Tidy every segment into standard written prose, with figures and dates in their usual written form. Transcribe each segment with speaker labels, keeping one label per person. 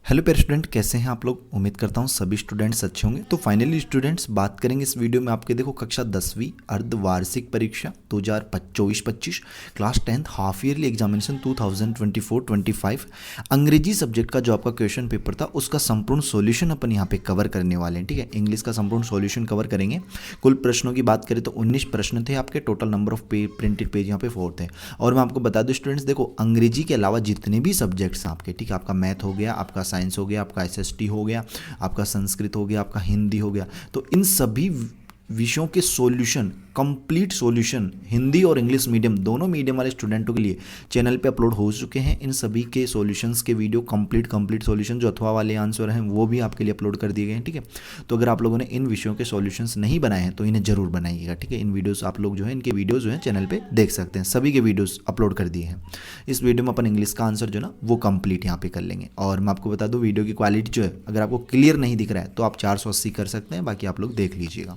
Speaker 1: Hello प्यारे student, कैसे हैं आप लोग। उम्मीद करता हूं सभी स्टूडेंट्स अच्छे होंगे। तो फाइनली स्टूडेंट्स, बात करेंगे इस वीडियो में आपके देखो कक्षा 10वीं अर्धवार्षिक परीक्षा 2024-25 class 10th half yearly examination 2024-25 अंग्रेजी सब्जेक्ट का जो आपका क्वेश्चन पेपर था उसका संपूर्ण सॉल्यूशन अपन यहाँ पे कवर करने वाले हैं। ठीक है, इंग्लिश का संपूर्ण सॉल्यूशन कवर करेंगे। कुल प्रश्नों की बात करें तो 19 प्रश्न थे आपके। Total number of printed page यहाँ पे 4 थे। और मैं आपको बता दूं स्टूडेंट्स, देखो अंग्रेजी के अलावा जितने भी सब्जेक्ट्स हैं आपके, ठीक है, आपका मैथ हो गया, आपका साइंस हो गया, आपका एसएसटी हो गया, आपका संस्कृत हो गया, आपका हिंदी हो गया, तो इन सभी विषयों के सॉल्यूशन, कंप्लीट सॉल्यूशन हिंदी और इंग्लिश मीडियम दोनों मीडियम वाले स्टूडेंटों के लिए चैनल पे अपलोड हो चुके हैं। इन सभी के सॉल्यूशंस के वीडियो कंप्लीट सॉल्यूशन जो अथवा वाले आंसर हैं वो भी आपके लिए अपलोड कर दिए गए हैं। ठीक है, तो अगर आप लोगों ने इन विषयों के सॉल्यूशंस नहीं बनाए हैं तो इन्हें जरूर बनाइएगा। ठीक है, इन वीडियोस आप लोग जो है इनके वीडियोस जो है चैनल पे देख सकते हैं। सभी के वीडियोस अपलोड कर दिए हैं। इस वीडियो में अपन इंग्लिश का आंसर जो ना वो कंप्लीट यहाँ पे कर लेंगे। और मैं आपको बता दूँ वीडियो की क्वालिटी जो है, अगर आपको क्लियर नहीं दिख रहा है तो आप 480 कर सकते हैं, बाकी आप लोग देख लीजिएगा।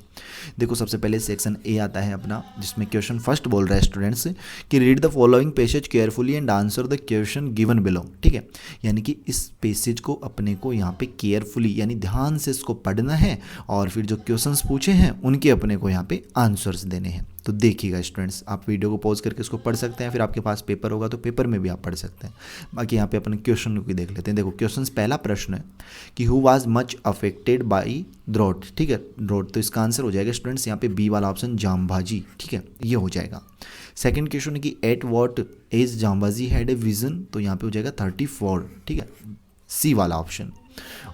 Speaker 1: देखो सबसे पहले सेक्शन ए आता है अपना, जिसमें क्वेश्चन फर्स्ट बोल रहा है स्टूडेंट्स से कि read the following passage carefully and answer the question given below. ठीक है, यानी कि इस पैसेज को अपने को यहाँ पे केयरफुली यानी ध्यान से इसको पढ़ना है और फिर जो क्वेश्चंस पूछे हैं उनके अपने को यहाँ पे आंसर्स देने हैं। तो देखिएगा स्टूडेंट्स, आप वीडियो को पॉज करके इसको पढ़ सकते हैं, फिर आपके पास पेपर होगा तो पेपर में भी आप पढ़ सकते हैं। बाकी यहाँ पे अपन क्वेश्चन को देख लेते हैं। देखो क्वेश्चन पहला प्रश्न है कि who was much affected by drought. ठीक है, ड्रॉट, तो इसका आंसर हो जाएगा स्टूडेंट्स यहाँ पे बी वाला ऑप्शन जामबाजी। ठीक है, ये हो जाएगा। सेकंड क्वेश्चन है कि एट व्हाट एज जामबाजी हैड ए विजन, तो यहाँ पे हो जाएगा 34। ठीक है, सी वाला ऑप्शन।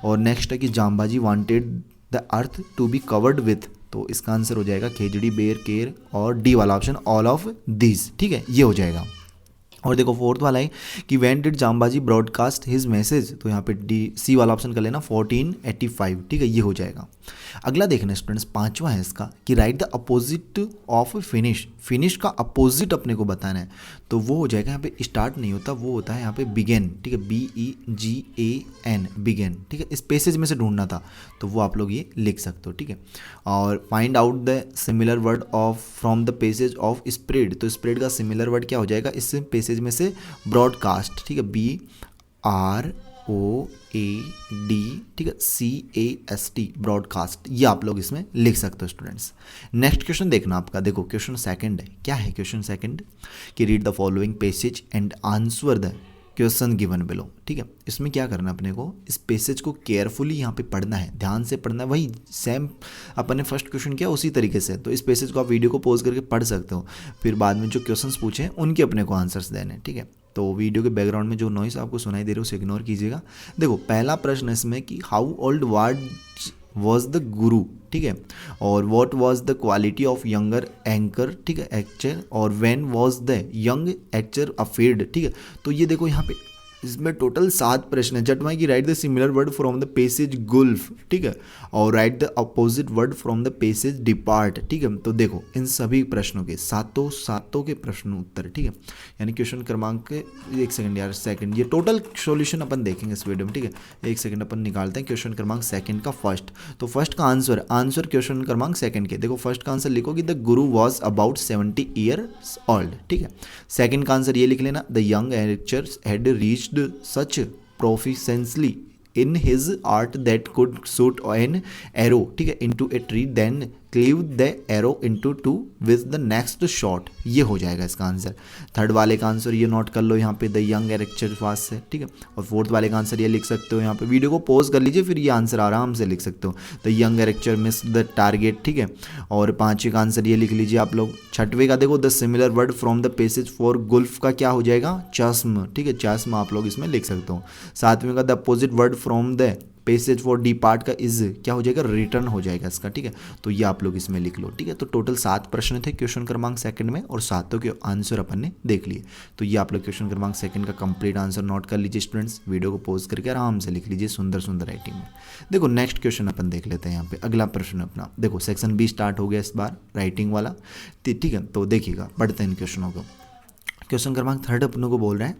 Speaker 1: और नेक्स्ट है कि जामबाजी wanted the earth to be covered with, तो इसका आंसर हो जाएगा खेजड़ी, बेर, केर और डी वाला ऑप्शन ऑल ऑफ दीज। ठीक है, ये हो जाएगा। और देखो फोर्थ वाला है कि व्हेन डिड जामबाजी ब्रॉडकास्ट हिज मैसेज, तो यहाँ पे डी सी वाला ऑप्शन कर लेना 1485। ठीक है, ये हो जाएगा। अगला देखना स्टूडेंट्स, पांचवा है इसका कि right the opposite of finish. Finish का अपोजिट अपने को बताना है, तो वो हो जाएगा यहाँ पे स्टार्ट नहीं होता, वो होता है यहाँ पे बिगेन। ठीक है, BEGAN बिगेन। ठीक है, इस पैसेज में से ढूंढना था तो वो आप लोग ये लिख सकते हो। ठीक है, और find out the similar word of from the passage of spread, तो स्प्रेड का सिमिलर वर्ड क्या हो जाएगा इस पैसेज में से, ब्रॉडकास्ट। ठीक है, BROAD, ठीक है, CAST, ब्रॉडकास्ट, ये आप लोग इसमें लिख सकते हो स्टूडेंट्स। नेक्स्ट क्वेश्चन देखना आपका, देखो क्वेश्चन सेकंड है। क्या है क्वेश्चन सेकंड कि read the following passage and answer the question given below. ठीक है, इसमें क्या करना है अपने को, इस पैसेज को केयरफुली यहाँ पे पढ़ना है, ध्यान से पढ़ना है। वही सेम अपन ने फर्स्ट क्वेश्चन किया उसी तरीके से, तो इस पैसेज को आप वीडियो को पॉज करके पढ़ सकते हो, फिर बाद में जो क्वेश्चंस पूछे हैं उनके अपने को आंसर्स देने। ठीक है, तो वीडियो के बैकग्राउंड में जो नॉइस आपको सुनाई दे रही है उसे इग्नोर कीजिएगा। देखो पहला प्रश्न इसमें कि हाउ ओल्ड वॉज द गुरु। ठीक है, और what was the quality of younger anchor. ठीक है, एक्चर, और when was the young actor afraid. ठीक है, तो ये देखो यहाँ पे इसमें टोटल 7 प्रश्न है। जटवाई की right the similar word from the passage Gulf. ठीक है, और right the opposite word from the passage depart. ठीक है, तो देखो इन सभी प्रश्नों के सातों के प्रश्न उत्तर। ठीक है, यानी क्वेश्चन क्रमांक, एक सेकंड यार, सेकंड, ये टोटल सॉल्यूशन अपन देखेंगे इस वीडियो में। ठीक है, एक सेकंड अपन निकालते हैं क्वेश्चन क्रमांक सेकंड का फर्स्ट। तो फर्स्ट का आंसर क्वेश्चन क्रमांक सेकंड के, देखो फर्स्ट का आंसर लिखो कि the Guru was about 70 years old. ठीक है, सेकंड का आंसर ये लिख लेना, the young actor had reached such proficiency in his art that could shoot an arrow, ठीक है, into a tree, then cleave the arrow into two with the next shot। ये हो जाएगा इसका आंसर। थर्ड वाले का आंसर ये note कर लो यहाँ पे, द यंग एक्टर पास से। ठीक है, और फोर्थ वाले का आंसर ये लिख सकते हो, यहाँ पे वीडियो को पॉज कर लीजिए, फिर ये आंसर आराम से लिख सकते हो, the young actor miss the target. ठीक है, और पांचवे का आंसर ये लिख लीजिए आप लोग। छठवें का देखो the similar word from the passage for Gulf का क्या हो जाएगा, चश्म। ठीक है, चश्म आप लोग इसमें लिख सकते हो। सातवें का the opposite word from the passage for D part का इज क्या हो जाएगा, रिटर्न हो जाएगा इसका। ठीक है, तो ये आप लोग इसमें लिख लो। ठीक है, तो टोटल 7 प्रश्न थे क्वेश्चन क्रमांक सेकंड में और सातों के आंसर अपन ने देख लिए। तो ये आप लोग क्वेश्चन क्रमांक सेकंड का कंप्लीट आंसर नोट कर लीजिए स्टूडेंट्स, वीडियो को पॉज करके आराम से लिख लीजिए सुंदर सुंदर राइटिंग में। देखो नेक्स्ट क्वेश्चन अपन देख लेते हैं यहाँ पे। अगला प्रश्न अपना देखो सेक्शन बी स्टार्ट हो गया इस बार राइटिंग वाला। ठीक है, तो देखिएगा पढ़ते हैं इन क्वेश्चनों को। क्वेश्चन क्रमांक 3 अपनों को बोल रहे हैं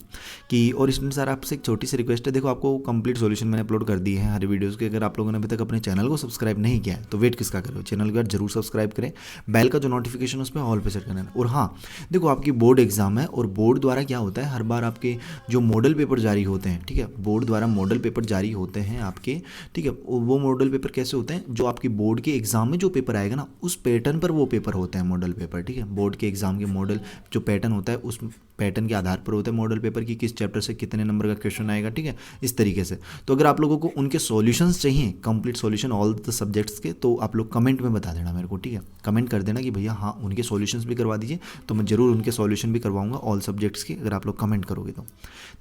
Speaker 1: कि और स्टूडेंट सर आपसे एक छोटी सी रिक्वेस्ट है, देखो आपको कंप्लीट सॉल्यूशन मैंने अपलोड कर दी है हर वीडियोस के। अगर आप लोगों ने अभी तक अपने चैनल को सब्सक्राइब नहीं किया है तो वेट किसका करो, चैनल को जरूर सब्सक्राइब करें, बेल का जो नोटिफिकेशन उस पर ऑल पे सेट करना है। और हाँ देखो आपकी बोर्ड एग्जाम है और बोर्ड द्वारा क्या होता है, हर बार आपके जो मॉडल पेपर जारी होते हैं, ठीक है, बोर्ड द्वारा मॉडल पेपर जारी होते हैं आपके, ठीक है, वो मॉडल पेपर कैसे होते हैं, जो आपकी बोर्ड के एग्जाम में जो पेपर आएगा ना उस पैटर्न पर वो पेपर होते हैं मॉडल पेपर, ठीक है। बोर्ड के एग्जाम के मॉडल जो पैटर्न होता है उस पैटर्न के आधार पर होता है मॉडल पेपर की किस चैप्टर से कितने नंबर का क्वेश्चन आएगा, ठीक है, इस तरीके से। तो अगर आप लोगों को उनके सॉल्यूशंस चाहिए, complete solution all the subjects के, तो आप लोग कमेंट में बता देना मेरे को, ठीक है, कमेंट कर देना कि भैया हाँ उनके सॉल्यूशंस भी करवा दीजिए, तो मैं जरूर उनके सॉल्यूशन भी करवाऊंगा ऑल सब्जेक्ट्स के, अगर आप लोग कमेंट करोगे तो।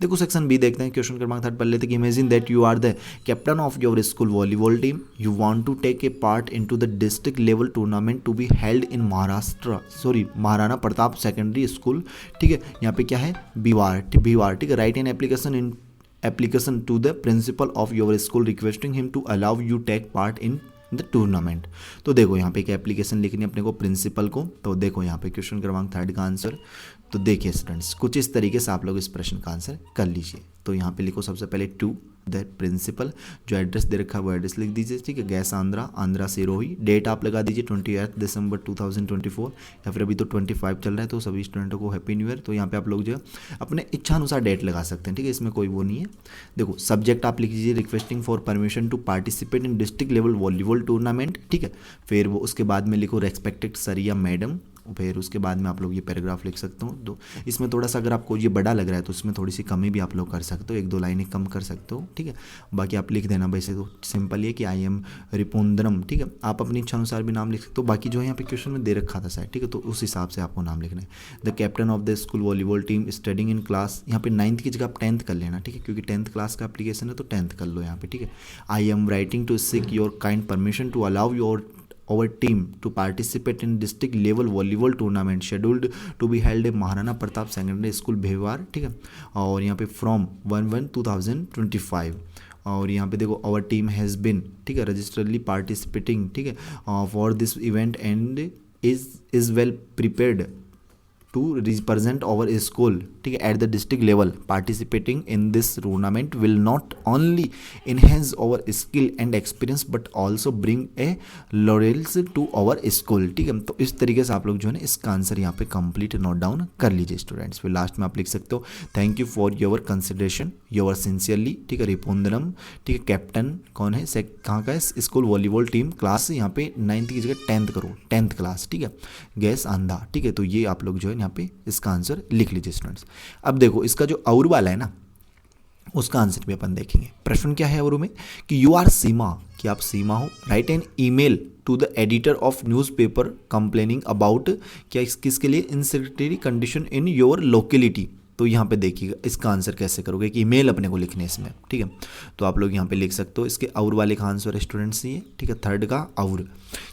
Speaker 1: देखो सेक्शन बी देखते हैं, क्वेश्चन क्रमांक 3 पढ़ लेते कि imagine that you are the captain of your school volleyball team, you want to take a part into the district level tournament to be held in Maharana Pratap secondary school, ठीक है। यहाँ पे क्या है, बीवार, ठीक है। Write an application to the principal of your school requesting him to allow you take part in the tournament. तो देखो यहाँ पे एक एप्लीकेशन लिखनी है अपने को प्रिंसिपल को। तो देखो यहाँ पे क्वेश्चन क्रमांक 3 का आंसर, तो देखिए स्टूडेंट्स कुछ इस तरीके से आप लोग इस प्रश्न का आंसर कर लीजिए। तो यहाँ पे लिखो सबसे पहले टू द प्रिंसिपल, जो एड्रेस दे रखा है वो एड्रेस लिख दीजिए, ठीक है। गैस आंध्रा सिरोही, डेट आप लगा दीजिए 28 दिसंबर 2024, या फिर अभी तो 25 चल रहा है, तो सभी स्टूडेंटों को हैप्पी न्यू ईयर। तो यहाँ पे आप लोग जो है अपने इच्छा अनुसार डेट लगा सकते हैं, ठीक है, इसमें कोई वो नहीं है। देखो सब्जेक्ट आप लिख दीजिए requesting for permission to participate in district level volleyball tournament, ठीक है। फिर वो उसके बाद में लिखो रेस्पेक्टेड सर या मैडम, फिर उसके बाद में आप लोग ये पैराग्राफ लिख सकते हो। तो इसमें थोड़ा सा अगर आपको ये बड़ा लग रहा है तो इसमें थोड़ी सी कमी भी आप लोग कर सकते हो, 1-2 लाइनें कम कर सकते हो, ठीक है। बाकी आप लिख देना, वैसे तो सिंपल ये कि आई एम रिपुंदरम, ठीक है, आप अपनी इच्छा अनुसार भी नाम लिख सकते हो। बाकी जो है यहाँ पे क्वेश्चन में दे रखा था शायद, ठीक है, तो उस हिसाब से आपको नाम लिखना है। The captain of the school volleyball team studying in class, यहाँ पे 9th की जगह आप 10th कर लेना, ठीक है, क्योंकि 10th क्लास का एप्लीकेशन है तो 10th कर लो यहाँ पे, ठीक है। I am writing to seek your kind permission to allow your our team to participate in district level volleyball tournament scheduled to be held at Maharana Pratap secondary school Bhewar, ठीक है। और यहाँ पे फ्रॉम 1/1/2025, और यहाँ पे देखो आवर टीम हैज़ बिन, ठीक है, रजिस्टरली पार्टिसिपेटिंग, ठीक है, for this event and is well prepared to represent our school, ठीक है, at the district level. Participating in this tournament will not only enhance our skill and experience but also bring a laurels to our school, ठीक है। तो इस तरीके से आप लोग जो है ना इसका आंसर यहाँ पे कंप्लीट नोट डाउन कर लीजिए स्टूडेंट्स। फिर लास्ट में आप लिख सकते हो thank you for your consideration, your sincerely, ठीक है, रिपुंदरम, ठीक है। कैप्टन कौन है, कहाँ का है, स्कूल वॉलीबॉल टीम, क्लास यहाँ पे 9th की जगह 10th करो, 10th क्लास, ठीक है। गैस आंधा, ठीक है। तो ये आप लोग जो है यहाँ पे इसका आंसर लिख लीजिए स्टूडेंट्स। अब देखो इसका जो और वाला है ना उसका आंसर भी अपन देखेंगे। प्रश्न क्या है और में कि यू आर सीमा, कि आप सीमा हो, write an email to the editor of newspaper complaining about, क्या किसके लिए, insanitary condition in your locality. तो यहाँ पे देखिएगा इसका आंसर कैसे करोगे कि ईमेल अपने को लिखने इसमें, ठीक है। तो आप लोग यहाँ पे लिख सकते हो इसके और वाले का आंसर स्टूडेंट्स ये, ठीक है, 3rd का और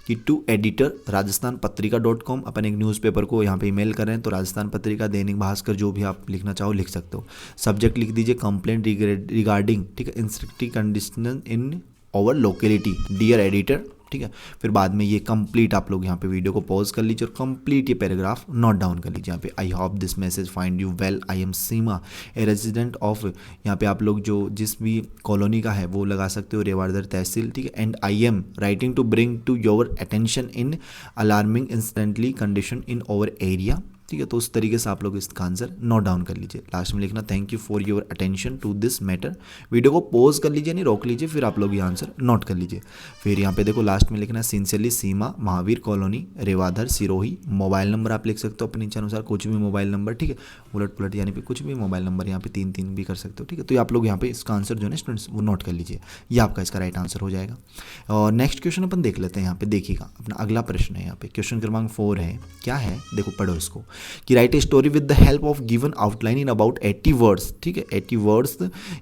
Speaker 1: कि to editor Rajasthan Patrika .com, अपन एक न्यूज़पेपर को यहाँ पे ईमेल कर रहे हैं तो राजस्थान पत्रिका, दैनिक भास्कर, जो भी आप लिखना चाहो लिख सकते हो। सब्जेक्ट लिख दीजिए कंप्लेंट रिगार्डिंग, ठीक है, instructive condition in over locality, dear editor, ठीक है। फिर बाद में ये कंप्लीट आप लोग यहाँ पे वीडियो को पॉज कर लीजिए और कंप्लीट ये पैराग्राफ नोट डाउन कर लीजिए। यहाँ पे I hope this message find you well, I am Seema a resident of, यहाँ पे आप लोग जो जिस भी कॉलोनी का है वो लगा सकते हो, रेवाड़दर तहसील, ठीक है। And I am writing to bring to your attention in alarming instantly condition in over area, ठीक है। तो उस तरीके से आप लोग इसका आंसर नोट डाउन कर लीजिए। लास्ट में लिखना thank you for your attention to this matter, video को पॉज कर लीजिए, नहीं रोक लीजिए, फिर आप लोग ये आंसर नोट कर लीजिए। फिर यहाँ पे देखो लास्ट में लिखना sincerely Seema, Mahavir colony, Reodar, Sirohi. Mobile number आप लिख सकते हो अपनी इच्छा अनुसार, कुछ भी मोबाइल नंबर, ठीक है, उलट पुलट यानी पे कुछ भी मोबाइल नंबर यहाँ पे 3 भी कर सकते हो, ठीक है। तो आप लोग यहाँ पे इसका आंसर जो है ना स्टूडेंट्स वो नोट कर लीजिए, ये आपका इसका राइट आंसर हो जाएगा। और नेक्स्ट क्वेश्चन अपन देख लेते हैं। यहाँ पे देखिएगा अपना अगला प्रश्न है, यहाँ पे क्वेश्चन क्रमांक 4 है, क्या है देखो पढ़ो इसको, कि write a story with the help of given outline in about 80 words, ठीक है, 80 words,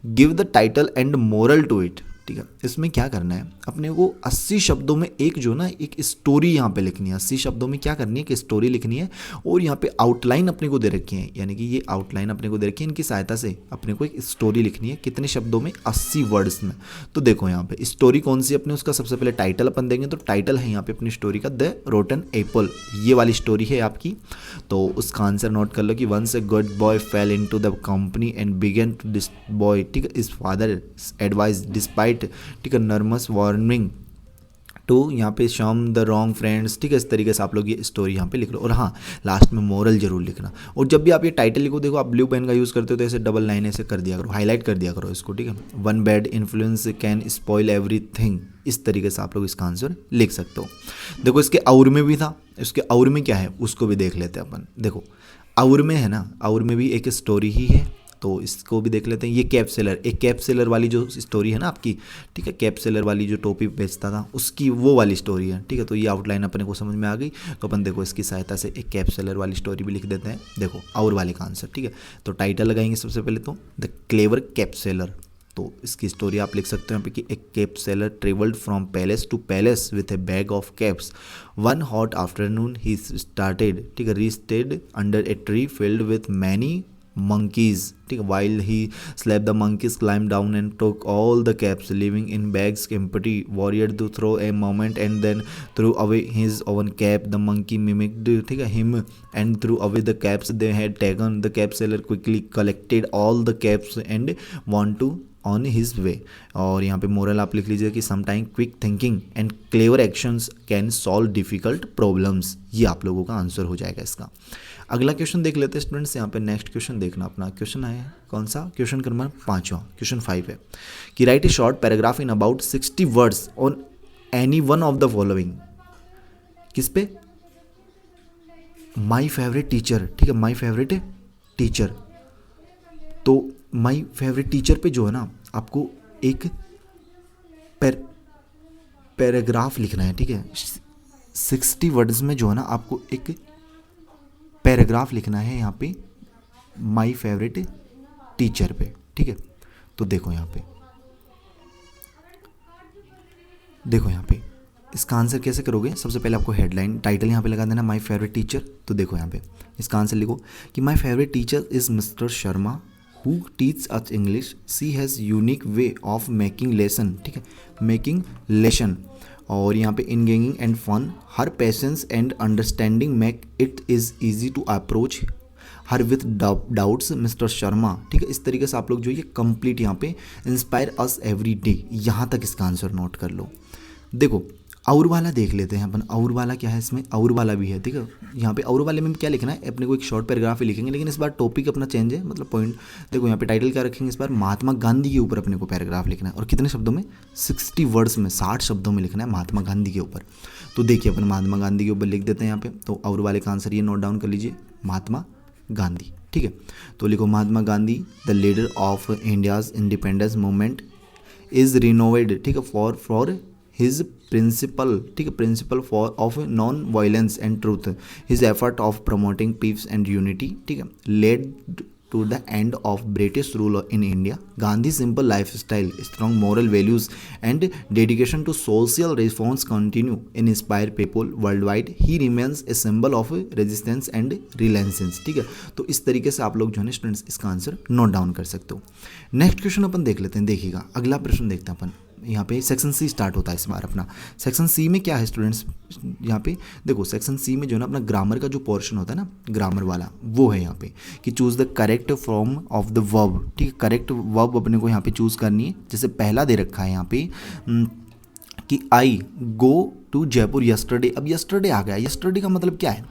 Speaker 1: give the title and moral to it. ठीक है। इसमें क्या करना है, अपने को 80 शब्दों में एक जो ना एक स्टोरी यहाँ पे लिखनी है। 80 शब्दों में क्या करनी है कि स्टोरी लिखनी है, और यहाँ पे आउटलाइन अपने को दे रखी है, यानी कि ये आउटलाइन अपने को दे रखी है, इनकी सहायता से अपने को एक स्टोरी लिखनी है। कितने शब्दों में, 80 वर्ड्स में। तो देखो यहाँ पे स्टोरी कौन सी अपने, उसका सबसे पहले टाइटल अपन देंगे। तो टाइटल है यहाँ पे अपनी स्टोरी का द रोटन एप्पल, ये वाली स्टोरी है आपकी। तो उसका आंसर नोट कर लो कि once a good boy fell into the company and began to this boy, ठीक है, इज फादर एडवाइस डिस्पाइट, ठीक है, नर्मस वार्निंग टू यहाँ पे शम द रॉन्ग फ्रेंड्स, ठीक है। इस तरीके से आप लोग ये स्टोरी यहाँ पे लिख लो। और हाँ, लास्ट में मोरल जरूर लिखना। और जब भी आप ये टाइटल लिखो, देखो आप ब्लू पेन का यूज़ करते हो तो ऐसे डबल लाइन ऐसे कर दिया करो, हाईलाइट कर दिया करो इसको, ठीक है। One bad influence can spoil everything, इस तरीके से आप लोग इसका आंसर लिख सकते हो। देखो इसके और में भी था, इसके और में क्या है उसको भी देख लेते हैं अपन। देखो और में है ना, और में भी एक स्टोरी ही है, तो इसको भी देख लेते हैं। ये कैप सेलर, एक कैप सेलर वाली जो स्टोरी है ना आपकी, ठीक है, कैप सेलर वाली जो टोपी बेचता था उसकी वो वाली स्टोरी है, ठीक है। तो ये आउटलाइन अपने को समझ में आ गई। तो अपन देखो इसकी सहायता से एक कैप सेलर वाली स्टोरी भी लिख देते हैं। देखो और वाले का आंसर, ठीक है। तो टाइटल लगाएंगे सबसे पहले तो द क्लेवर कैप सेलर। तो इसकी स्टोरी आप लिख सकते हो यहाँ पे कि एक cap seller travelled from palace to palace with a bag of caps. One hot afternoon he started, ठीक है, rested under a tree filled with many monkeys, ठीक है, while he slept the monkeys climbed down and took all the caps, leaving in bags empty. Warrior to throw a moment and then threw away his own cap. The monkey mimicked, ठीक है, him and threw away the caps they had taken. The cap seller quickly collected all the caps and went to on his way. और यहाँ पे moral आप लिख लीजिए कि sometime quick thinking and clever actions can solve difficult problems. ये आप लोगों का आंसर हो जाएगा इसका। अगला क्वेश्चन देख लेते हैं स्टूडेंट्स। यहाँ पे नेक्स्ट क्वेश्चन देखना अपना। क्वेश्चन आया कौन सा, क्वेश्चन नंबर 5वां, क्वेश्चन 5 है कि write A short paragraph in about 60 words on any one of the following. किस पे, माई फेवरेट टीचर, ठीक है, माई फेवरेट टीचर। तो माई फेवरेट टीचर पे जो है ना आपको एक पैराग्राफ लिखना है, ठीक है। 60 वर्ड्स में जो है ना आपको एक पैराग्राफ लिखना है यहाँ पे माई फेवरेट टीचर पे, ठीक है। तो देखो यहाँ पे इसका आंसर कैसे करोगे। सबसे पहले आपको हेडलाइन टाइटल यहाँ पे लगा देना माई फेवरेट टीचर। तो देखो यहाँ पे इसका आंसर लिखो कि my favourite teacher is mister Sharma who teach us English. She has unique way of making lesson, ठीक है, making lesson। और यहाँ पे engaging and fun, her patience and understanding make it is easy to approach her with doubts mister Sharma, ठीक है। इस तरीके से आप लोग जो ये कंप्लीट यहाँ पे इंस्पायर अस एवरी डे, यहाँ तक इसका आंसर नोट कर लो। देखो और वाला देख लेते हैं अपन। और वाला क्या है, इसमें और वाला भी है, ठीक है। यहाँ पे और वाले में क्या लिखना है, अपने को एक शॉर्ट पैराग्राफ ही लिखेंगे, लेकिन इस बार टॉपिक अपना चेंज है, मतलब पॉइंट। देखो यहाँ पे टाइटल क्या रखेंगे इस बार, महात्मा गांधी के ऊपर अपने को पैराग्राफ लिखना है। और कितने शब्दों में, 60 वर्ड्स में, 60 शब्दों में लिखना है महात्मा गांधी के ऊपर। तो देखिए अपन महात्मा गांधी के ऊपर लिख देते हैं यहाँ पे। तो और वाले का आंसर ये नोट डाउन कर लीजिए, महात्मा गांधी, ठीक है। तो लिखो Mahatma Gandhi the leader of India's independence movement is renowned, ठीक है, फॉर हिज प्रिंसिपल, ठीक है, principle for of nonviolence and truth, his effort of promoting peace and unity, ठीक है, led to the end of British rule in India. Gandhi simple lifestyle, strong moral values and dedication to social reforms continue in inspire people worldwide. He remains a symbol of resistance and रिलेंसेंस, ठीक है। तो इस तरीके से आप लोग जो है स्टूडेंट्स इसका आंसर नोट डाउन कर सकते हो। नेक्स्ट क्वेश्चन अपन देख लेते हैं। देखिएगा अगला प्रश्न देखते हैं अपन। यहाँ पे सेक्शन सी स्टार्ट होता है इस बार अपना। सेक्शन सी में क्या है स्टूडेंट्स, यहाँ पे देखो सेक्शन सी में जो है ना अपना ग्रामर का जो पोर्शन होता है ना, ग्रामर वाला वो है यहाँ पे कि choose the correct form of the verb, ठीक है। करेक्ट वर्ब अपने को यहाँ पे चूज़ करनी है। जैसे पहला दे रखा है यहाँ पे कि आई गो टू जयपुर यस्टरडे। अब यस्टरडे आ गया, यस्टरडे का मतलब क्या है,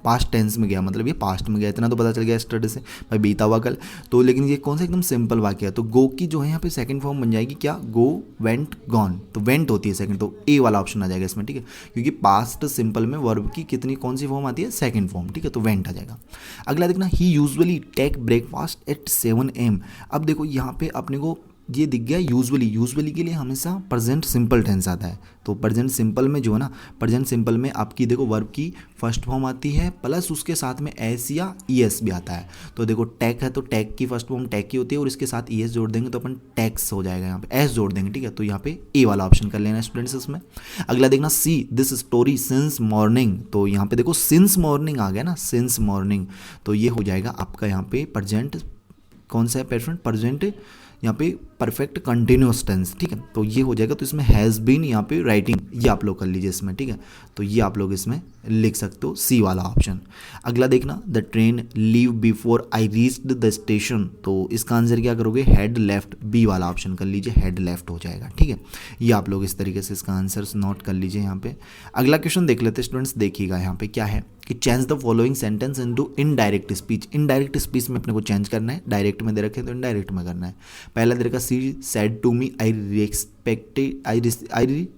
Speaker 1: पास्ट टेंस में गया, मतलब ये पास्ट में गया, इतना तो पता चल गया यस्टरडे से, भाई बीता हुआ कल। तो लेकिन ये कौन सा एकदम सिंपल वाक्य है। तो गो की जो है यहाँ पे सेकंड फॉर्म बन जाएगी क्या, गो वेंट गॉन। तो वेंट होती है सेकंड, तो ए वाला ऑप्शन आ जाएगा इसमें, ठीक है, क्योंकि पास्ट सिंपल में वर्ब की कितनी कौन सी फॉर्म आती है, सेकंड फॉर्म, ठीक है। तो वेंट आ जाएगा। अगला देखना, he usually take breakfast at 7 AM। अब देखो यहाँ पे अपने को ये दिख गया यूजुअली। यूजुअली के लिए हमेशा प्रेजेंट सिंपल टेंस आता है। तो प्रेजेंट सिंपल में जो है ना, प्रेजेंट सिंपल में आपकी देखो वर्ब की फर्स्ट फॉर्म आती है प्लस उसके साथ में एस या ई एस भी आता है। तो देखो टैक है तो टैक की फर्स्ट फॉर्म टैक की होती है और इसके साथ ई एस जोड़ देंगे तो अपन टैक्स हो जाएगा, यहाँ पे एस जोड़ देंगे, ठीक है। तो यहाँ पे ए वाला ऑप्शन कर लेना स्टूडेंट्स इसमें। अगला देखना see this story since morning. तो यहाँ पे देखो सिंस मॉर्निंग आ गया ना, सिंस मॉर्निंग, तो ये हो जाएगा आपका यहाँ पे प्रेजेंट कौन सा है, प्रेजेंट यहाँ पे परफेक्ट कंटिन्यूस टेंस, ठीक है। तो ये हो जाएगा। तो इसमें हैज़ बीन यहाँ पे राइटिंग ये आप लोग कर लीजिए इसमें, ठीक है। तो ये आप लोग इसमें लिख सकते हो सी वाला ऑप्शन। अगला देखना the train leave before I reached the station. तो इसका आंसर क्या करोगे, हैड लेफ्ट, बी वाला ऑप्शन कर लीजिए, हैड लेफ्ट हो जाएगा, ठीक है। ये आप लोग इस तरीके से इसका आंसर नोट कर लीजिए यहाँ पे। अगला क्वेश्चन देख लेते हैं स्टूडेंट्स, देखिएगा यहाँ पे क्या है कि change the following sentence into indirect speech. Indirect speech में अपने को चेंज करना है, डायरेक्ट में दे रखे तो इनडायरेक्ट में करना है। पहला दे रखा she said to me I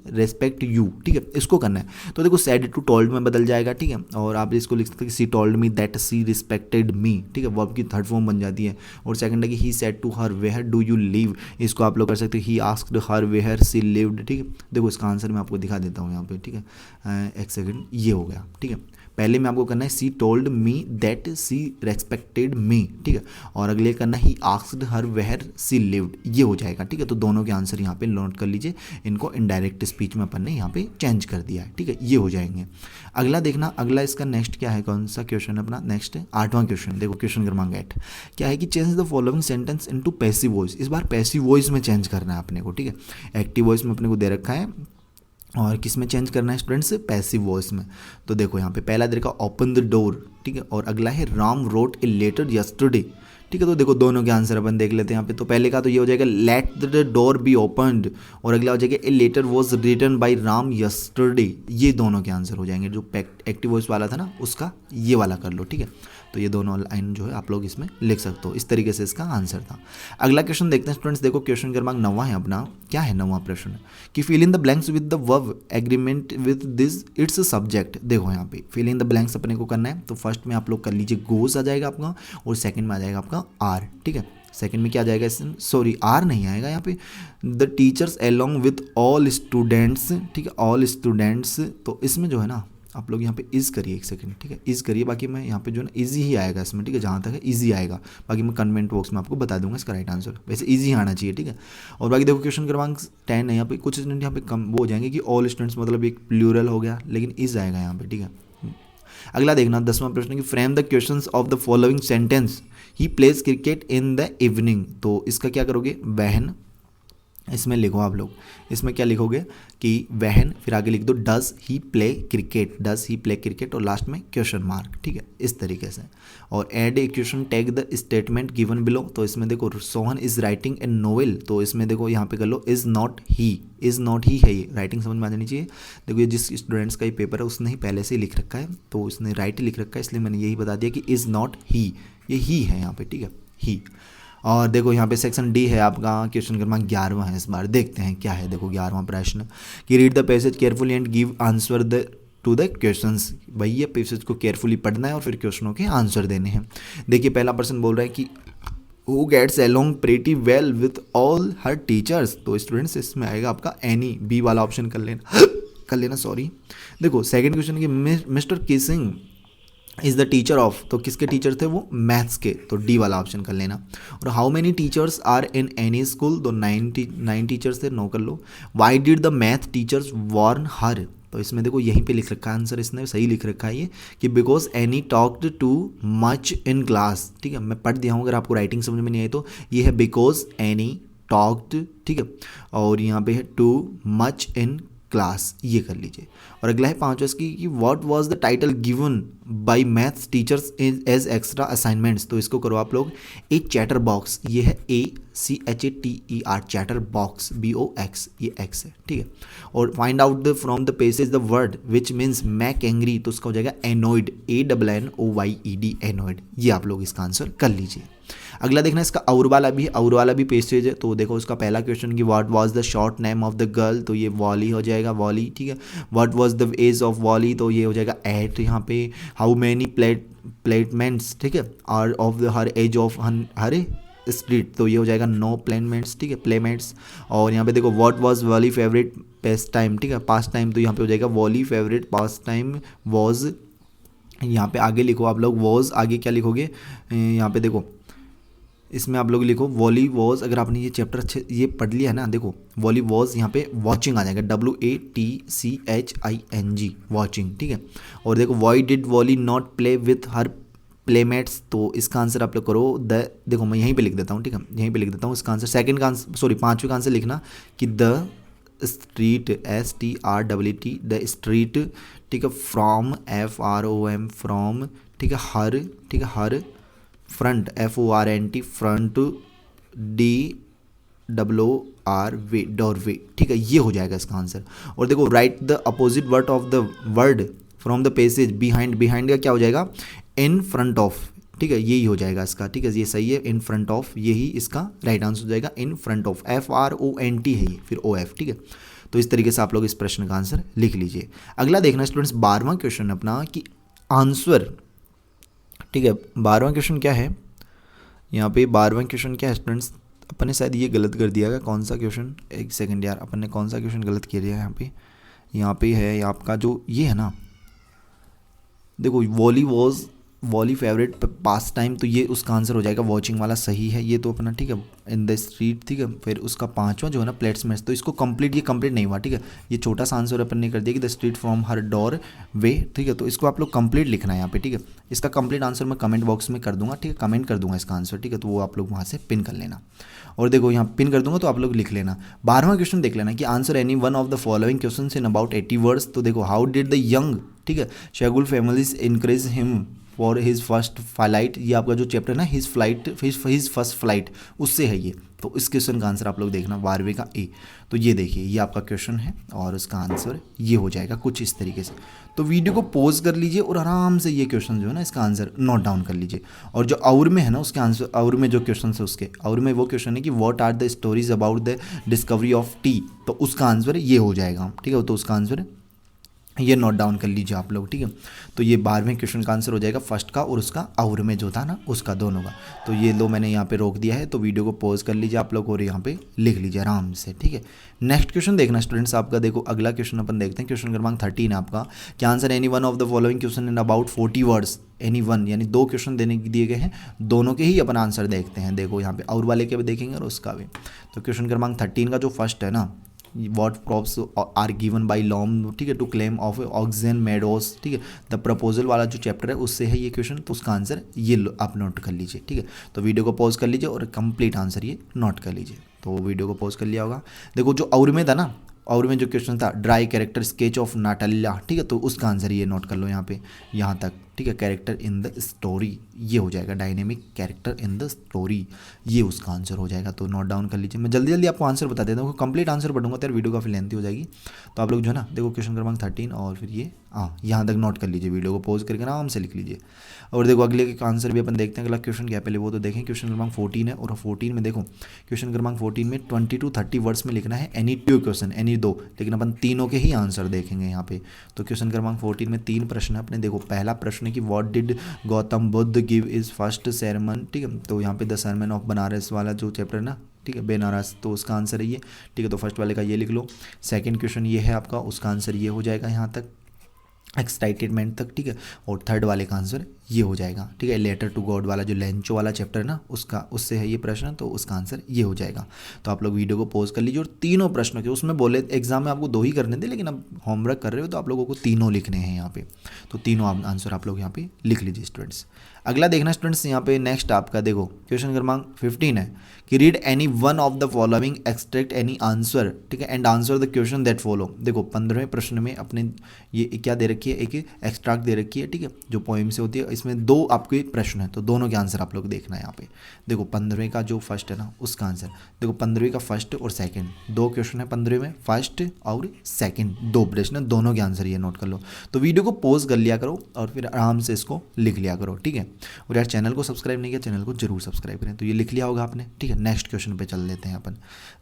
Speaker 1: respect you, ठीक है, इसको करना है। तो देखो सेड टू टोल्ड में बदल जाएगा, ठीक है। और आप इसको लिख सकते हैं कि she told me that she respected me, ठीक है, वर्ब की थर्ड फॉर्म बन जाती है। और सेकंड है कि he said to her where do you live, इसको आप लोग कर सकते हैं he asked her where she lived, ठीक है। देखो इसका आंसर मैं आपको दिखा देता हूँ यहाँ पे, ठीक है, एक सेकंड, ये हो गया, ठीक है। पहले में आपको करना है she told me that she respected me, ठीक है। और अगले करना he asked her where she lived, ये हो जाएगा, ठीक है। तो दोनों के आंसर यहाँ पे नोट कर लीजिए। इनको इनडायरेक्ट स्पीच में अपन ने यहाँ पे चेंज कर दिया है, ठीक है, ये हो जाएंगे। अगला देखना, अगला इसका नेक्स्ट क्या है, कौन सा क्वेश्चन अपना नेक्स्ट 8वां क्वेश्चन। देखो क्वेश्चन क्रमांक 8 क्या है कि change the following sentence into passive voice. इस बार पैसिव वॉइस में चेंज करना है अपने को, ठीक है। एक्टिव वॉइस में अपने को दे रखा है और किस में चेंज करना है स्टूडेंट्स, पैसिव वॉइस में। तो देखो यहाँ पे पहला देखा ओपन द डोर, ठीक है। और अगला है Ram wrote a letter yesterday, ठीक है। तो देखो दोनों के आंसर अपन देख लेते हैं यहाँ पे। तो पहले का तो ये हो जाएगा let the door be opened, और अगला हो जाएगा a letter was written by Ram yesterday. ये दोनों के आंसर हो जाएंगे। जो एक्टिव वॉइस वाला था ना उसका ये वाला कर लो, ठीक है। तो ये दोनों लाइन जो है आप लोग इसमें लिख सकते हो। इस तरीके से इसका आंसर था। अगला क्वेश्चन देखते हैं स्टूडेंट्स। देखो क्वेश्चन क्रमांक 9 है अपना। क्या है 9वां प्रश्न कि fill in the blanks with the verb agreement with this its subject. देखो यहाँ पे फिल इन द ब्लैंक्स अपने को करना है। तो फर्स्ट में आप लोग कर लीजिए गोज आ जाएगा आपका, और सेकंड में आ जाएगा आपका आर, ठीक है। सेकंड में क्या आ जाएगा, सॉरी आर नहीं आएगा यहाँ पे, the teachers along with all students, ठीक है, ऑल स्टूडेंट्स। तो इसमें जो है ना आप लोग यहाँ पे इज़ करिए, एक सेकंड, ठीक है, इज़ करिए। बाकी मैं यहाँ पे जो है ना इजी ही आएगा इसमें, ठीक है, जहाँ तक है इजी आएगा। बाकी मैं कमेंट बॉक्स में आपको बता दूंगा इसका राइट आंसर, वैसे इजी आना चाहिए, ठीक है। और बाकी देखो क्वेश्चन क्रमांक 10 है। यहाँ पे कुछ स्टूडेंट यहाँ पे कम वो हो जाएंगे कि ऑल स्टूडेंट्स मतलब एक प्लूरल हो गया, लेकिन इज आएगा यहाँ पे, ठीक है। अगला देखना 10वां प्रश्न कि frame the questions of the following sentence he plays cricket in the evening. तो इसका क्या करोगे, बहन, इसमें लिखो आप लोग, इसमें क्या लिखोगे कि वहन, फिर आगे लिख दो does he play cricket, does he play cricket, और लास्ट में क्वेश्चन मार्क, ठीक है, इस तरीके से। और add a question tag the statement given below. तो इसमें देखो Sohan is writing a novel. तो इसमें देखो यहाँ पे कर लो is not he, is not he है, ये राइटिंग समझ में आ जानी चाहिए। देखो ये जिस स्टूडेंट्स का ये पेपर है उसने ही पहले से ही लिख रखा है, तो उसने राइट ही लिख रखा है, इसलिए मैंने यही बता दिया कि इज नॉट ही, ये ही है यहाँ पे, ठीक है, ही। और देखो यहाँ पे सेक्शन डी है आपका, क्वेश्चन क्रमांक 11वां है इस बार। देखते हैं क्या है। देखो 11वां प्रश्न कि read the passage carefully and give answer to the questions. भाई ये पैसेज को केयरफुली पढ़ना है और फिर क्वेश्चनों के आंसर देने हैं। देखिए पहला पर्सन बोल रहा है कि who gets along pretty well with all her teachers. तो स्टूडेंट्स इसमें आएगा आपका एनी, बी वाला ऑप्शन कर लेना सॉरी। देखो सेकेंड क्वेश्चन की mister Keesing is the teacher of. तो किसके टीचर थे वो, मैथ्स के, तो डी वाला ऑप्शन कर लेना। और how many teachers are in any school. तो 9 टीचर्स थे, 9 कर लो। Why did the math teachers warn her. तो इसमें देखो यहीं पे लिख रखा है आंसर, इसने सही लिख रखा है ये कि because any talked too much in class, ठीक है। मैं पढ़ दिया हूँ, अगर आपको राइटिंग समझ में नहीं आई तो ये है बिकॉज एनी टॉक्ड, ठीक है। और यहाँ पे है टू मच इन क्लास, ये कर लीजिए। और अगला है 5वां इसकी कि what was the title given by maths teachers as extra assignments. तो इसको करो आप लोग ए चैटर बॉक्स, ये है ACHATER चैटर बॉक्स, BOX, ये एक्स है, ठीक है। और find out the from the passage the word which means make angry. तो उसका हो जाएगा एनोइड, ANNOYED एनोइड। ये आप लोग इसका आंसर कर लीजिए। अगला देखना इसका और वाला भी है, और वाला भी पेसेज है। तो देखो उसका पहला क्वेश्चन कि what was the short name of the girl. तो ये वॉली हो जाएगा, वॉली, ठीक है। What was the age of Wally. तो ये हो जाएगा 8 यहाँ पे। हाउ मैनी प्लेटमेंट्स, ठीक है, are of the her age of her street, तो ये हो जाएगा नो प्लेमेट्स, ठीक है, प्लेमेट्स। और यहाँ पे देखो what was Wally favourite past time, ठीक है, पास्ट टाइम, तो यहाँ पे हो जाएगा Wally favourite past time was. यहाँ पे आगे लिखो आप लोग वॉज, आगे क्या लिखोगे, यहाँ पे देखो इसमें आप लोग लिखो वॉली वॉज। अगर आपने ये चैप्टर अच्छे ये पढ़ लिया है ना, देखो वॉली वॉज यहाँ पे वॉचिंग आ जाएगा, WATCHING वॉचिंग, ठीक है। और देखो why did Wally not play with her playmates, तो इसका आंसर आप लोग करो देखो मैं यहीं पे लिख देता हूँ, ठीक है, यहीं पे लिख देता हूँ इसका आंसर। सेकंड का आंसर, सॉरी पाँचवें का आंसर लिखना कि the street, STREET, the street, ठीक है, फ्रॉम FROM फ्रॉम, ठीक है, हर, ठीक है, हर, फ्रंट FORNT फ्रंट, DOOR वे, डोर वे, ठीक है, ये हो जाएगा इसका आंसर। और देखो right the opposite word of the word from the passage behind, behind का क्या हो जाएगा, इन फ्रंट ऑफ, ठीक है, यही हो जाएगा इसका, ठीक है, ये सही है, इन फ्रंट ऑफ, यही इसका राइट आंसर हो जाएगा, इन फ्रंट ऑफ, FRONT है ये, फिर OF, ठीक है। तो इस तरीके से आप लोग इस प्रश्न का आंसर लिख लीजिए। अगला देखना स्टूडेंट्स 12वां क्वेश्चन अपना कि आंसर, ठीक है, 12वां क्वेश्चन क्या है, यहाँ पे 12वां क्वेश्चन क्या है स्टूडेंट्स, अपन ने शायद ये गलत कर दिया है, कौन सा क्वेश्चन, एक सेकंड यार, अपन ने कौन सा क्वेश्चन गलत किया है यहाँ पे है आपका जो ये है ना, देखो Wally was, Wally favourite pass time, तो ये उसका आंसर हो जाएगा वॉचिंग वाला, सही है ये तो अपना, ठीक है, इन द स्ट्रीट, ठीक है। फिर उसका पांचवा जो है ना प्लेट्समेट्स, तो इसको कंप्लीट, ये कंप्लीट नहीं हुआ, ठीक है, ये छोटा सा आंसर अपन ने कर दिया कि the street from her doorway, ठीक है, तो इसको आप लोग कंप्लीट लिखना है यहाँ पे, ठीक है। इसका कंप्लीट आंसर मैं कमेंट बॉक्स में कर दूंगा, ठीक है, कमेंट कर दूंगा इसका आंसर, ठीक है, तो वो आप लोग वहाँ से पिन कर लेना। और देखो यहाँ पिन कर दूंगा तो आप लोग लिख लेना। 12वां क्वेश्चन देख लेना कि answer any one of the following question in about 80 words, तो देखो हाउ डिड द यंग, ठीक है, seagull families encourage him for his first flight, ये आपका जो चैप्टर है ना his flight, his first flight, उससे है ये। तो इस क्वेश्चन का आंसर आप लोग देखना 12वें का ए। तो ये देखिए ये आपका क्वेश्चन है और उसका आंसर ये हो जाएगा कुछ इस तरीके से। तो वीडियो को पॉज कर लीजिए और आराम से ये क्वेश्चन जो है ना इसका आंसर नोट डाउन कर लीजिए। और जो और में है ना उसके आंसर, और में जो क्वेश्चन है उसके और में वो क्वेश्चन है कि what are the stories about the discovery of tea, तो उसका आंसर ये हो जाएगा, ठीक है। तो उसका आंसर ये नोट डाउन कर लीजिए आप लोग, ठीक है। तो ये 12वें क्वेश्चन का आंसर हो जाएगा फर्स्ट का और उसका और में जो था ना उसका, दोनों का। तो ये लो मैंने यहाँ पे रोक दिया है, तो वीडियो को पॉज कर लीजिए आप लोग और यहाँ पे लिख लीजिए आराम से, ठीक है। नेक्स्ट क्वेश्चन देखना स्टूडेंट्स आपका, देखो अगला क्वेश्चन अपन देखते हैं, क्वेश्चन क्रमांक 13 है आपका। क्या answer any one of the following question in about 40 words, any one यानी 2 क्वेश्चन देने दिए गए हैं, दोनों के ही अपन आंसर देखते हैं। देखो यहाँ पे और वाले के भी देखेंगे और उसका भी। तो क्वेश्चन क्रमांक 13 का जो फर्स्ट है ना, what proofs are given by लॉम, ठीक है, to claim of oxygen meadows, ठीक है। द प्रपोजल वाला जो चैप्टर है उससे है ये क्वेश्चन, तो उसका आंसर ये आप नोट कर लीजिए, ठीक है। तो वीडियो को पॉज कर लीजिए और कंप्लीट आंसर ये नोट कर लीजिए। तो वीडियो को पॉज कर लिया होगा। देखो जो और में था ना, और में जो क्वेश्चन था dry character sketch of Natalia, ठीक है, तो उसका आंसर ये नोट कर लो यहाँ पे, यहाँ तक, ठीक है। कैरेक्टर इन द स्टोरी ये हो जाएगा, dynamic character in the story, ये उसका आंसर हो जाएगा। तो नोट डाउन कर लीजिए। मैं जल्दी जल्दी आपको आंसर बता देता हूँ, कंप्लीट आंसर पढ़ूंगा तो यार वीडियो काफ़ी लेंथी हो जाएगी। तो आप लोग जो है ना देखो क्वेश्चन क्रमांक 13 और फिर ये यहाँ तक नोट कर लीजिए, वीडियो को पॉज करके आराम से लिख लीजिए। और देखो अगले का आंसर भी अपन देखते हैं, अगला क्वेश्चन क्या है पहले वो तो देखें। क्वेश्चन क्रमांक 14 है और 14 में देखो क्वेश्चन क्रमांक 14 में 20 to 30 वर्ड्स में लिखना है एनी 2 क्वेश्चन, एनी 2, लेकिन अपन तीनों के ही आंसर देखेंगे यहाँ पे। तो क्वेश्चन क्रमांक 14 में 3 प्रश्न है अपने। देखो पहला प्रश्न है कि what did Gautam Buddha give is first sermon, ठीक है। तो यहाँ पे द sermon ऑफ बनारस वाला जो चैप्टर है ना, ठीक है, बेनारस, तो उसका आंसर है ये, ठीक है। तो फर्स्ट वाले का ये लिख लो। सेकंड क्वेश्चन ये है आपका, उसका आंसर ये हो जाएगा यहाँ तक एक्साइटेडमेंट तक, ठीक है। और थर्ड वाले का आंसर ये हो जाएगा, ठीक है। लेटर टू गॉड वाला जो लेंचो वाला चैप्टर है ना उसका, उससे है ये प्रश्न, तो उसका आंसर ये हो जाएगा। तो आप लोग वीडियो को पॉज कर लीजिए और तीनों प्रश्नों के, उसमें बोले एग्जाम में आपको 2 ही करने थे, लेकिन अब होमवर्क कर रहे हो तो आप लोगों को तीनों लिखने हैं यहाँ पे। तो तीनों आंसर आप लोग यहाँ पे लिख लीजिए स्टूडेंट्स। अगला देखना स्टूडेंट्स यहाँ पे नेक्स्ट आपका देखो क्वेश्चन क्रमांक 15 है कि read any one of the following, extract any answer, ठीक है, and answer the question that follow. देखो 15वें प्रश्न में अपने ये क्या दे रखी है, एक एक्सट्रैक्ट दे रखी है, ठीक है, जो पोइम से होती है। इसमें 2 आपके प्रश्न है, तो दोनों के आंसर आप लोग देखना है यहाँ पे। देखो 15वें का जो फर्स्ट है ना उसका आंसर, देखो 15वें का फर्स्ट और सेकंड 2 क्वेश्चन है 15वें में, फर्स्ट और सेकंड 2 प्रश्न, दोनों के आंसर ये नोट कर लो। तो वीडियो को पॉज कर लिया करो और फिर आराम से इसको लिख लिया करो, ठीक है। और यार चैनल को सब्सक्राइब नहीं किया, चैनल को जरूर सब्सक्राइब करें। तो ये लिख लिया होगा आपने, ठीक है। नेक्स्ट क्वेश्चन पे चल लेते हैं अपन।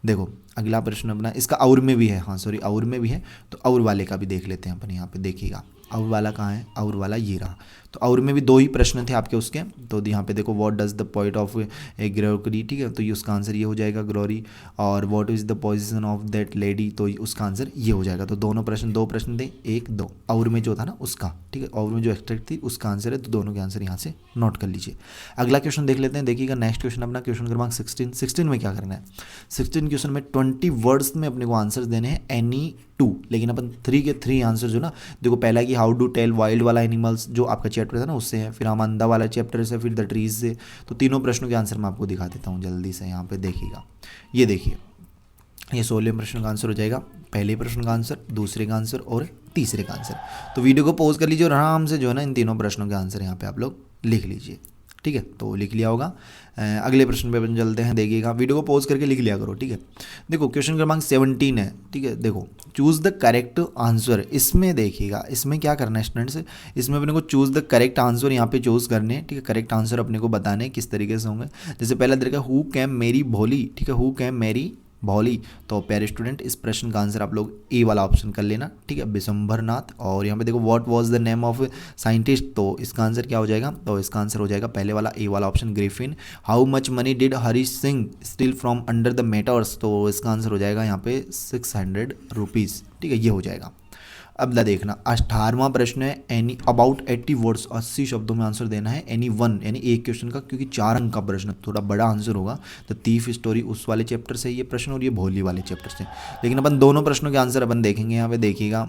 Speaker 1: देखो अगला प्रश्न अपना, इसका और में भी है, हाँ सॉरी और में भी है, तो और वाले का भी देख लेते हैं अपन। यहाँ पे देखिएगा और वाला कहाँ है, और वाला ये रहा। तो और में भी 2 ही प्रश्न थे आपके उसके। तो यहाँ पे देखो what does the point of a glory, ठीक है, तो ये उसका आंसर ये हो जाएगा ग्लोरी। और what is the position of that lady, तो उसका आंसर ये हो जाएगा। तो दोनों प्रश्न, 2 प्रश्न थे, 1 2, और में जो था ना उसका, ठीक है, और में जो एक्सट्रैक्ट थी उसका आंसर है। तो दोनों के आंसर यहाँ से नोट कर लीजिए। अगला क्वेश्चन देख लेते हैं। देखिएगा नेक्स्ट क्वेश्चन अपना क्वेश्चन क्रमांक 16 में क्या करना है। 16 क्वेश्चन में 20 वर्ड्स में अपने को आंसर देने हैं एनी 2, लेकिन अपन 3 के 3 आंसर जो ना, देखो पहला कि हाउ टू टेल वाइल्ड वाला एनिमल्स जो आपका चैप्टर था ना उससे है, फिर आमंदा वाला चैप्टर से, फिर द ट्रीज से। तो तीनों प्रश्नों के आंसर मैं आपको दिखा देता हूँ जल्दी से। यहाँ पे देखिएगा, ये देखिए, ये 16वें प्रश्न का आंसर हो जाएगा। पहले प्रश्न का आंसर, दूसरे का आंसर और तीसरे का आंसर। तो वीडियो को पॉज कर लीजिए और आराम से जो है ना इन तीनों प्रश्नों के आंसर यहाँ पे आप लोग लिख लीजिए, ठीक है। तो लिख लिया होगा। अगले प्रश्न पे अपन चलते हैं। देखिएगा, वीडियो को पॉज करके लिख लिया करो, ठीक है। देखो क्वेश्चन क्रमांक 17 है, ठीक है। देखो चूज़ द करेक्ट आंसर, इसमें देखिएगा, इसमें क्या करना है स्टूडेंट्स, इसमें अपने को चूज़ द करेक्ट आंसर यहाँ पे चूज़ करने, ठीक है। करेक्ट आंसर अपने को बताने किस तरीके से होंगे। जैसे पहला तरीका हु कैम मेरी भोली, ठीक है, हु कैम मेरी भौली। तो प्यारे स्टूडेंट इस प्रश्न का आंसर आप लोग ए वाला ऑप्शन कर लेना, ठीक है, बिशंबर नाथ। और यहाँ पे देखो what was the name of scientist, तो इसका आंसर क्या हो जाएगा, तो इसका आंसर हो जाएगा पहले वाला ए वाला option Griffin. How much money did Harish Singh steel from under the matters, तो इसका आंसर हो जाएगा यहाँ पे 600 रुपीज़, ठीक है, ये हो जाएगा। अब देखना 18वां प्रश्न है एनी अबाउट 80 वर्ड्स, 80 शब्दों में आंसर देना है एनी 1, यानी एक क्वेश्चन का, क्योंकि 4 अंक का प्रश्न थोड़ा बड़ा आंसर होगा। तो तीफ स्टोरी उस वाले चैप्टर से ये प्रश्न और ये भोली वाले चैप्टर से। लेकिन अपन दोनों प्रश्नों के आंसर अपन देखेंगे। यहाँ पे देखिएगा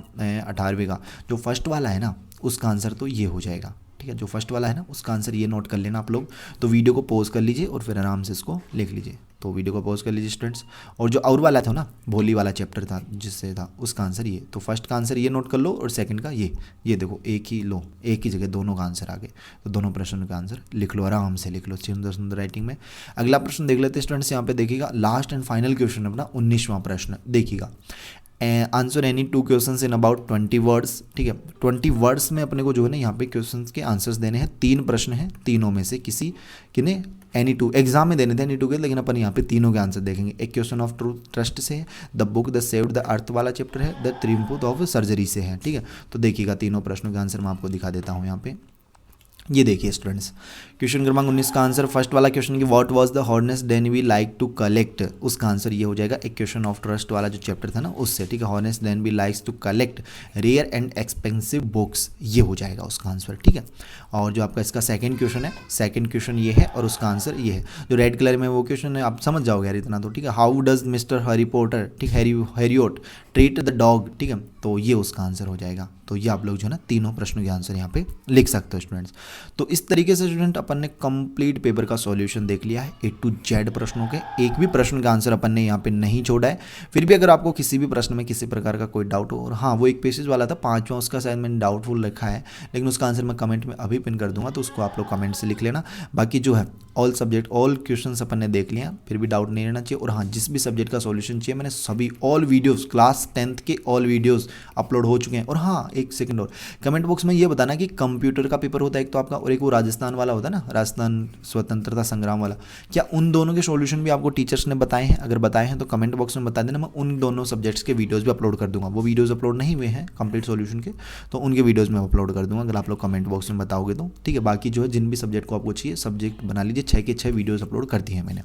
Speaker 1: 18वें का जो फर्स्ट वाला है ना उसका आंसर तो ये हो जाएगा, ठीक है। जो फर्स्ट वाला है ना उसका आंसर ये नोट कर लेना आप लोग। तो वीडियो को पॉज कर लीजिए और फिर आराम से इसको लिख लीजिए। तो वीडियो को पॉज कर लीजिए स्टूडेंट्स। और जो और वाला था ना भोली वाला चैप्टर था जिससे था उसका आंसर ये, तो फर्स्ट का आंसर ये नोट कर लो और सेकंड का ये देखो एक ही लो, एक ही जगह दोनों का आंसर आ गए। तो दोनों प्रश्नों का आंसर लिख लो, आराम से लिख लो सुंदर सुंदर राइटिंग में। अगला प्रश्न देख लेते हैं स्टूडेंट्स। यहाँ पे देखिएगा लास्ट एंड फाइनल क्वेश्चन अपना 19वां प्रश्न। देखिएगा answer any 2 questions in about 20 words, ठीक है। 20 वर्ड्स में अपने को जो है ना यहाँ पे क्वेश्चंस के आंसर्स देने हैं। 3 प्रश्न हैं, तीनों में से किसी किन्हें एनी 2 एग्जाम में देने थे एनी 2 के, लेकिन अपन यहाँ पे तीनों के आंसर देखेंगे। एक क्वेश्चन ऑफ ट्रूथ ट्रस्ट से है, the book the saved the earth वाला चैप्टर है, द त्रिम्पुट ऑफ सर्जरी से है, ठीक है। तो देखिएगा तीनों प्रश्नों के आंसर मैं आपको दिखा देता हूँ यहाँ पे। ये देखिए स्टूडेंट्स, क्वेश्चन क्रमांक 19 का आंसर फर्स्ट वाला क्वेश्चन की what was the Horace Danby like to collect, उसका आंसर ये हो जाएगा एक क्वेश्चन ऑफ ट्रस्ट वाला जो चैप्टर था ना उससे, ठीक है। Horace Danby likes to collect rare and expensive books, ये हो जाएगा उसका आंसर, ठीक है। और जो आपका इसका सेकंड क्वेश्चन है, सेकंड क्वेश्चन ये है और उसका आंसर ये है। जो रेड कलर में वो क्वेश्चन है आप समझ जाओगे यार इतना तो, ठीक है। How does mister Harry Potter, ठीक, हैरियोट ट्रीट द डॉग, ठीक है, तो ये उसका आंसर हो जाएगा। तो ये आप लोग जो है ना तीनों प्रश्नों के आंसर यहाँ पे लिख सकते हो स्टूडेंट्स। तो इस तरीके से स्टूडेंट अपन ने कंप्लीट पेपर का सॉल्यूशन देख लिया है A to Z प्रश्नों के। एक भी प्रश्न का आंसर अपन ने यहाँ पे नहीं छोड़ा है। फिर भी अगर आपको किसी भी प्रश्न में किसी प्रकार का कोई डाउट हो, और हाँ वो एक पेसेज वाला था 5वां, उसका शायद मैंने डाउटफुल रखा है, लेकिन उसका आंसर मैं कमेंट में अभी पिन कर दूंगा, तो उसको आप लोग कमेंट से लिख लेना। बाकी जो है ऑल सब्जेक्ट ऑल क्वेश्चन अपन ने देख लिया, फिर भी डाउट नहीं रहना चाहिए। और हाँ जिस भी सब्जेक्ट का सॉल्यूशन चाहिए मैंने सभी ऑल वीडियोस क्लास 10th के ऑल वीडियोस अपलोड हो चुके हैं। और हाँ एक सेकंड और, कमेंट बॉक्स में ये बताना कि कंप्यूटर का पेपर होता है एक तो आपका, और एक वो राजस्थान वाला होता है ना, राजस्थान स्वतंत्रता संग्राम वाला, क्या उन दोनों के सॉल्यूशन भी आपको टीचर्स ने बताए हैं? अगर बताए हैं तो कमेंट बॉक्स में बता देना, मैं उन दोनों सब्जेक्ट्स के वीडियोस भी अपलोड कर दूंगा। वो वीडियोस अपलोड नहीं हुए हैं कंप्लीट सॉल्यूशन के, तो उनके वीडियोस में अपलोड कर दूंगा अगर आप लोग कमेंट बॉक्स में बताओगे तो, ठीक है। बाकी जो है जिन भी सब्जेक्ट को आपको चाहिए सब्जेक्ट बना लीजिए, 6 के 6 वीडियोस अपलोड कर दिए हैं मैंने।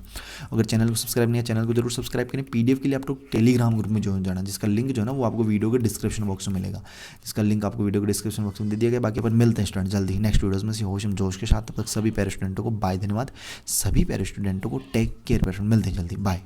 Speaker 1: अगर चैनल को सब्सक्राइब नहीं है चैनल को जरूर सब्सक्राइब करें। PDF के लिए आप लोग टेलीग्राम ग्रुप में ज्वाइन जाना, जिसका लिंक जो है ना वो आपको वीडियो के डिस्क्रिप्शन बॉक्स में मिलेगा, जिसका लिंक आपको वीडियो के डिस्क्रिप्शन बॉक्स में दे दिया गया। बाकी अपन मिलते हैं स्टूडेंट जल्दी नेक्स्ट वीडियोस में होश हम जोश के साथ। तब तक सभी पैरा स्टूडेंटों को बाय, धन्यवाद। सभी पैरा स्टूडेंटों को टेक केयर, मिलते हैं जल्दी, बाय।